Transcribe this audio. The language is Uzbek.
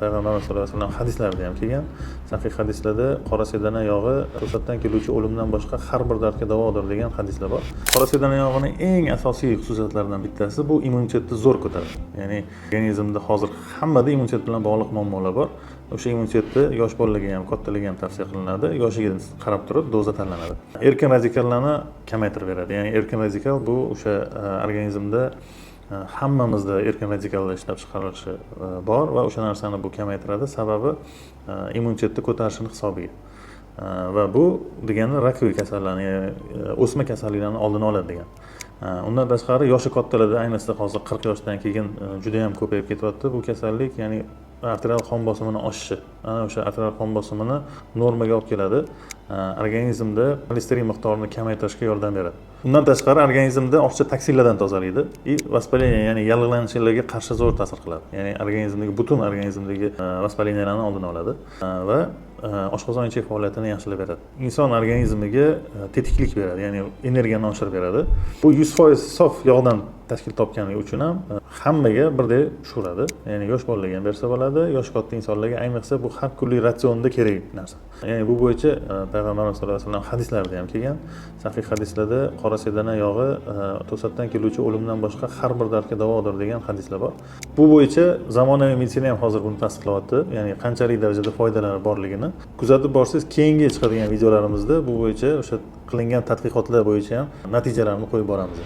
Payg'ambarimiz sollallohu alayhi vasallam hadislarida ham kelgan. Sahih hadislarda qora sedana yog'i to'satdan keluvchi o'limdan boshqa har bir dardga davodir degan hadislar bor. Qora sedana yog'ining eng asosiy xususiyatlaridan bittasi bu immunitetni zo'r ko'taradi. Ya'ni organizmda hozir hammada immunitet bilan bog'liq muammolar bor. O'sha immunitetni yosh bolalarga ham, kattalarga ham tavsiya qilinadi. Yoshiga qarab turib doza tanlanadi. Erkin radikallarni kamaytirib beradi. Ya'ni erkin radikal bu o'sha organizmda hammamizda erkin radikallar ishlab chiqarilishi bor va o'sha narsani bu kamaytiradi. Sababi immunitetni ko'tarishini hisobiga. Va bu degani rakli kasallarni, o'sma kasalliklarni oldini oladi degan. Undan tashqari yoshi kattalarda, ayniqsa hozir 40 yoshdan keyin juda ham ko'payib ketyapti bu kasallik, ya'ni arterial qon bosimini oshishi. Ana o'sha arterial qon bosimini normaga olib keladi. Organizmda xolesterin miqdorini kamaytirishga yordam beradi. Undan tashqari organizmda ortiqcha toksinlardan tozalaydi va vоспаление, ya'ni yallig'lanishlarga qarshi zo'r ta'sir qiladi. Ya'ni organizmdagi butun organizmdagi vоспалениyalarni oldini oladi va oshqozon ichak faoliyatini yaxshilab beradi. Inson organizmiga tetiklik beradi, ya'ni energiyani oshirib beradi. Bu 100% sof yog'dan tashkil topganligi uchun ham hammaga birdek tushiradi. Ya'ni yosh bolalarga ham bersa bo'ladi, yosh katta insonlarga ayniqsa bu har kunlik ratsionda kerak narsa. Ya'ni bu bo'yicha Payg'ambarimiz sollallohu alayhi vasallam hadislarida ham kelgan. Sahih hadislarda qora sedana yog'i to'satdan keluvchi o'limdan boshqa har bir dardga davodir degan hadislar bor. Bu bo'yicha zamonaviy meditsina ham hozir buni tasdiqlayapti. Ya'ni qanchalik darajada foydalari borligini kuzatib borsangiz, keyingi chiqadigan videolarimizda bu bo'yicha o'sha qilingan tadqiqotlar bo'yicha ham natijalarini qo'yib boramiz.